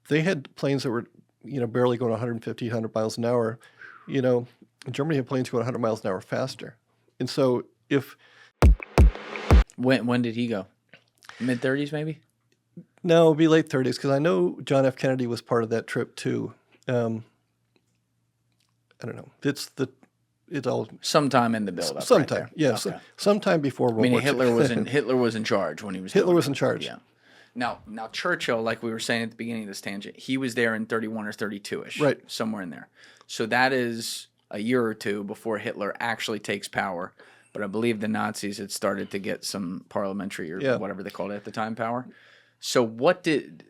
they had planes that were, barely going 150, 100 miles an hour. Germany had planes going 100 miles an hour faster. And so if When did he go? Mid-30s, maybe? no, it'd be late 30s because I know John F. Kennedy was part of that trip too. I don't know. It's all Sometime in the build-up. sometime. Right Yeah, there. Okay. sometime before World War II. Hitler was in charge when he was. Hitler doing was in it. charge. Yeah. Now Churchill, like we were saying at the beginning of this tangent, he was there in 31 or 32ish, Right? Somewhere in there. So that is a year or two before Hitler actually takes power. But I believe the Nazis had started to get some parliamentary or whatever they called it at the time power. So what did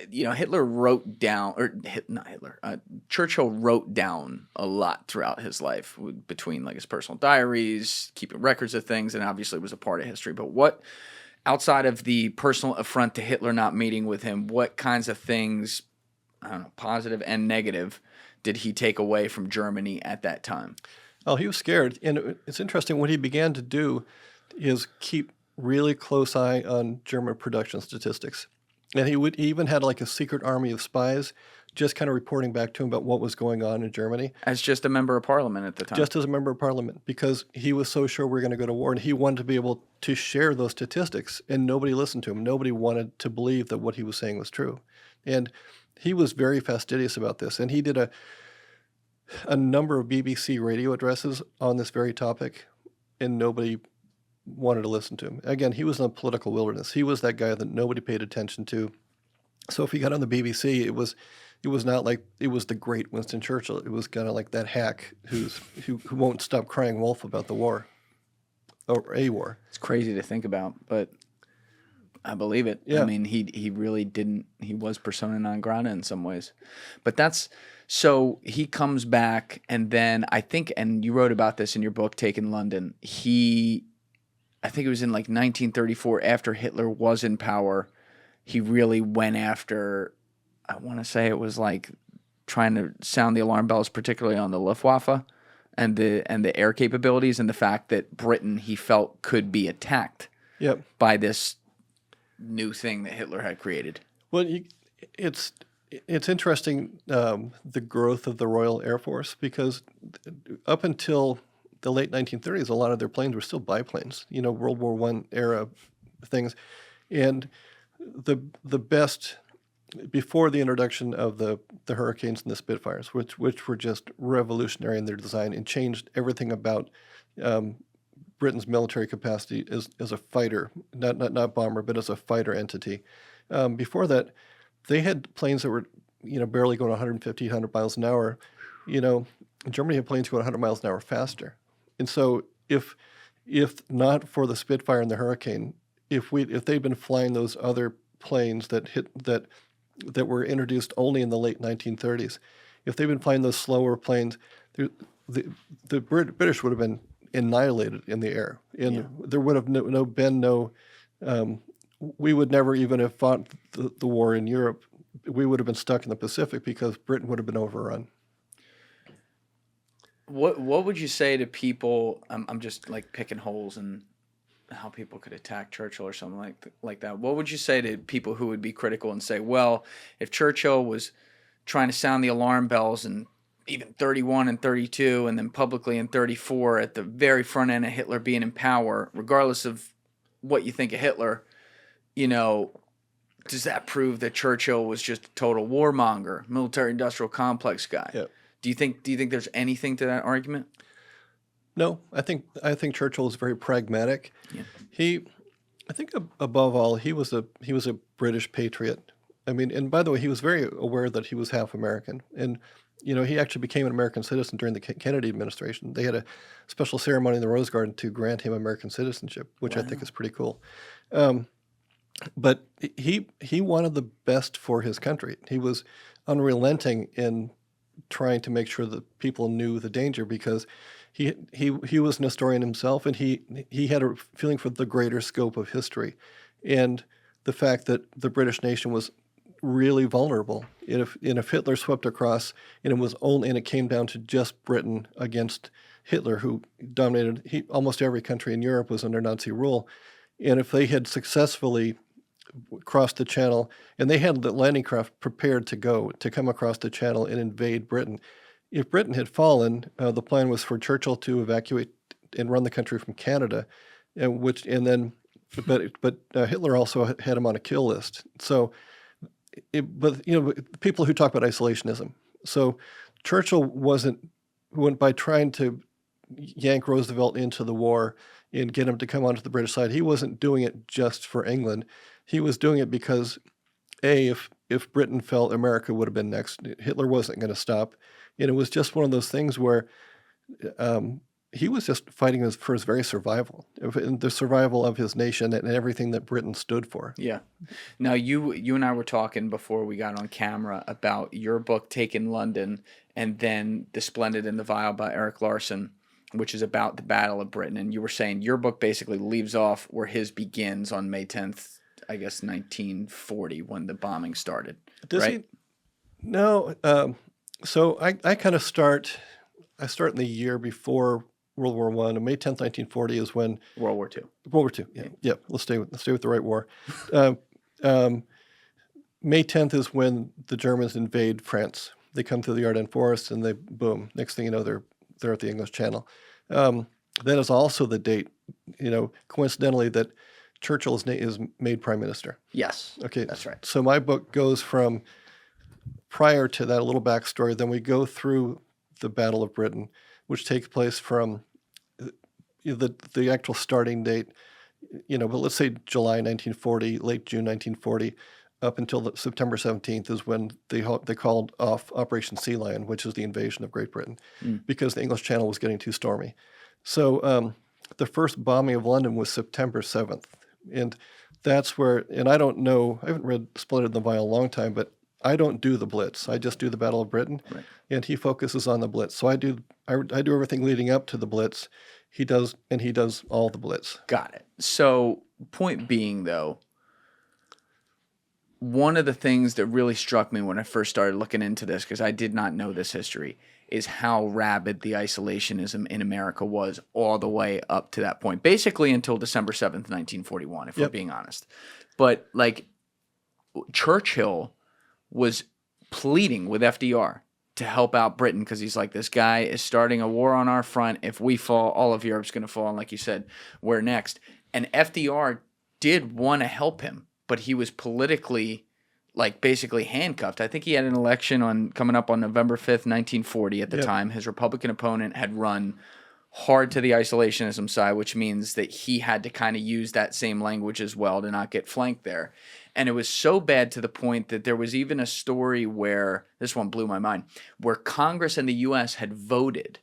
Hitler wrote down, or not Hitler, Churchill wrote down a lot throughout his life between like his personal diaries, keeping records of things, and obviously was a part of history. But what, outside of the personal affront to Hitler not meeting with him, what kinds of things, I don't know, positive and negative, did he take away from Germany at that time? Oh, he was scared. And it's interesting, what he began to do is keep really close eye on German production statistics. And he even had like a secret army of spies just kind of reporting back to him about what was going on in Germany. As just a member of parliament at the time. Just as a member of parliament, because he was so sure we were going to go to war, and he wanted to be able to share those statistics, and nobody listened to him. Nobody wanted to believe that what he was saying was true. And he was very fastidious about this, and he did a number of BBC radio addresses on this very topic, and nobody wanted to listen to him. Again, he was in a political wilderness. He was that guy that nobody paid attention to. So if he got on the BBC, it was not like it was the great Winston Churchill. It was kind of like that hack who won't stop crying wolf about the war, or a war. It's crazy to think about, but I believe it. Yeah. I mean, he really didn't. He was persona non grata in some ways, but that's so. He comes back, and then I think, and you wrote about this in your book, Taken London. I think it was in like 1934, after Hitler was in power, he really went after, I want to say it was like trying to sound the alarm bells, particularly on the Luftwaffe and the air capabilities, and the fact that Britain, he felt, could be attacked by this new thing that Hitler had created. Well, it's interesting, the growth of the Royal Air Force, because up until the late 1930s, a lot of their planes were still biplanes, World War I era things. And the best, before the introduction of the Hurricanes and the Spitfires, which were just revolutionary in their design and changed everything about Britain's military capacity as a fighter, not bomber, but as a fighter entity. Before that, they had planes that were, barely going 150, 100 miles an hour. Germany had planes going 100 miles an hour faster. And so if not for the Spitfire and the Hurricane, if they'd been flying those other planes that were introduced only in the late 1930s, if they'd been flying those slower planes, the British would have been annihilated in the air, and there would have been no. We would never even have fought the war in Europe. We would have been stuck in the Pacific because Britain would have been overrun. What would you say to people? I'm just like picking holes in how people could attack Churchill or something like that. What would you say to people who would be critical and say, well, if Churchill was trying to sound the alarm bells in even 31 and 32, and then publicly in 34 at the very front end of Hitler being in power, regardless of what you think of Hitler, does that prove that Churchill was just a total warmonger, military-industrial complex guy? Yeah. Do you think there's anything to that argument? No, I think Churchill was very pragmatic. Yeah. I think above all, he was a British patriot. I mean, and by the way, he was very aware that he was half American, and he actually became an American citizen during the Kennedy administration. They had a special ceremony in the Rose Garden to grant him American citizenship, which I think is pretty cool. But he wanted the best for his country. He was unrelenting in trying to make sure that people knew the danger, because he was an historian himself, and he had a feeling for the greater scope of history, and the fact that the British nation was really vulnerable. And if Hitler swept across, and it came down to just Britain against Hitler, who dominated almost every country in Europe was under Nazi rule, and if they had successfully crossed the channel, and they had the landing craft prepared to come across the channel and invade Britain. If Britain had fallen, the plan was for Churchill to evacuate and run the country from Canada, but Hitler also had him on a kill list. So, people who talk about isolationism. So Churchill went by trying to yank Roosevelt into the war and get him to come onto the British side. He wasn't doing it just for England. He was doing it because, if Britain fell, America would have been next. Hitler wasn't going to stop. And it was just one of those things where he was just fighting for his very survival, the survival of his nation and everything that Britain stood for. Yeah. Now, you and I were talking before we got on camera about your book, Take in London, and then The Splendid and the Vile by Eric Larson, which is about the Battle of Britain. And you were saying your book basically leaves off where his begins on May 10th, I guess, 1940, when the bombing started. Does right? he? No. So I kind of start in the year before World War I. May 10th, 1940 is when World War II. World War II. Yeah. Yep. Let's stay with the right war. May 10th is when the Germans invade France. They come through the Ardennes Forest, and boom. Next thing you know, they're at the English Channel. That is also the date, coincidentally, that Churchill is made prime minister. Yes. Okay. That's right. So my book goes from prior to that, a little backstory. Then we go through the Battle of Britain, which takes place from the actual starting date, but let's say July 1940, late June 1940, up until September 17th is when they called off Operation Sea Lion, which is the invasion of Great Britain, because the English Channel was getting too stormy. So the first bombing of London was September 7th. And that's where, and I don't know, I haven't read Splendid and the Vile a long time, but I don't do the Blitz. I just do the Battle of Britain, right. And he focuses on the Blitz. So I do everything leading up to the Blitz. He does all the Blitz. Got it. So point being, though, one of the things that really struck me when I first started looking into this, because I did not know this history, is how rabid the isolationism in America was all the way up to that point, basically until December 7th, 1941, if we're being honest. But Churchill was pleading with FDR to help out Britain, because he's like, this guy is starting a war on our front. If we fall, all of Europe's going to fall. And like you said, we're next. And FDR did want to help him, but he was politically basically handcuffed. I think he had an election coming up on November 5th, 1940 at the time. His Republican opponent had run hard to the isolationism side, which means that he had to kind of use that same language as well to not get flanked there. And it was so bad to the point that there was even a story where, this one blew my mind, where Congress and the U.S. had voted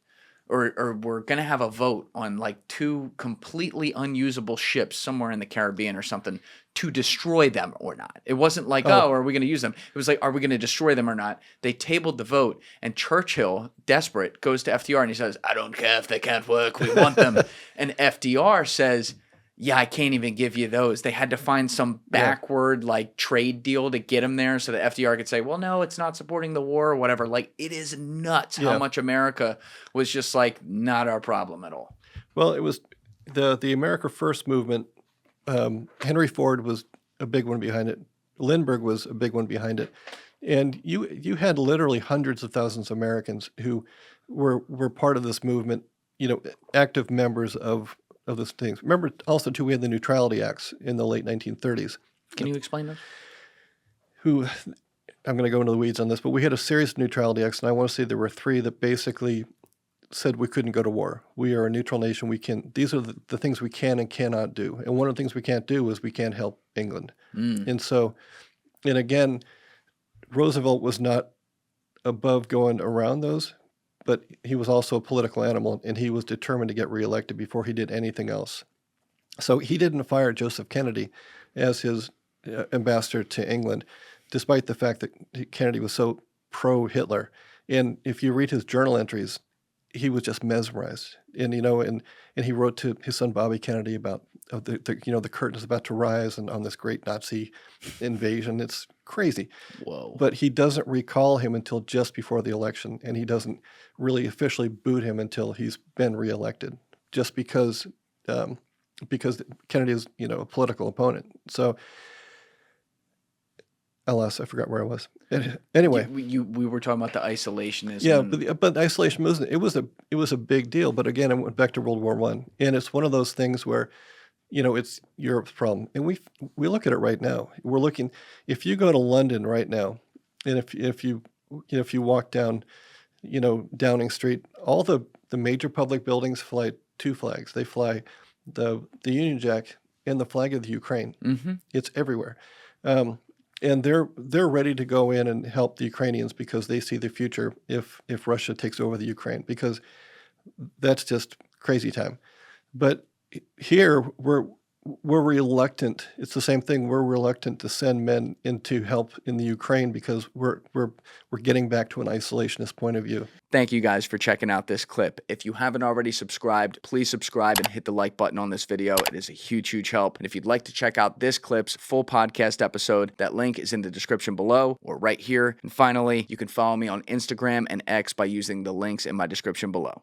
or were going to have a vote on two completely unusable ships somewhere in the Caribbean or something to destroy them or not. It wasn't are we going to use them? It was are we going to destroy them or not? They tabled the vote, and Churchill, desperate, goes to FDR and he says, I don't care if they can't work, we want them. And FDR says, yeah, I can't even give you those. They had to find some backward trade deal to get them there so that FDR could say, well, no, it's not supporting the war or whatever. It is nuts how much America was just not our problem at all. Well, it was the America First movement. Henry Ford was a big one behind it. Lindbergh was a big one behind it. And you had literally hundreds of thousands of Americans who were part of this movement, active members of those things. Remember also, too, we had the Neutrality Acts in the late 1930s. Can you explain those? I'm going to go into the weeds on this, but we had a series of Neutrality Acts, and I want to say there were 3 that basically said we couldn't go to war. We are a neutral nation. These are the things we can and cannot do. And one of the things we can't do is we can't help England. And so, and again, Roosevelt was not above going around those, but he was also a political animal, and he was determined to get reelected before he did anything else. So he didn't fire Joseph Kennedy as his ambassador to England, despite the fact that Kennedy was so pro-Hitler. And if you read his journal entries, he was just mesmerized. And he wrote to his son Bobby Kennedy about the curtain is about to rise and on this great Nazi invasion. It's crazy. Whoa. But he doesn't recall him until just before the election, and he doesn't really officially boot him until he's been reelected, just because Kennedy is a political opponent. So Alas, I forgot where I was. Anyway, We were talking about the isolationism. yeah, but isolation was a big deal. But again, I went back to World War I, and it's one of those things where, it's Europe's problem, and we look at it right now. We're looking. If you go to London right now, and if you walk down, Downing Street, all the major public buildings fly two flags. They fly the Union Jack and the flag of the Ukraine. Mm-hmm. It's everywhere. And they're ready to go in and help the Ukrainians because they see the future if Russia takes over the Ukraine, because that's just crazy time. But here we're reluctant. It's the same thing. We're reluctant to send men into help in the Ukraine because we're getting back to an isolationist point of view. Thank you guys for checking out this clip. If you haven't already subscribed, please subscribe and hit the like button on this video. It is a huge, huge help. And if you'd like to check out this clip's full podcast episode, that link is in the description below or right here. And finally, you can follow me on Instagram and X by using the links in my description below.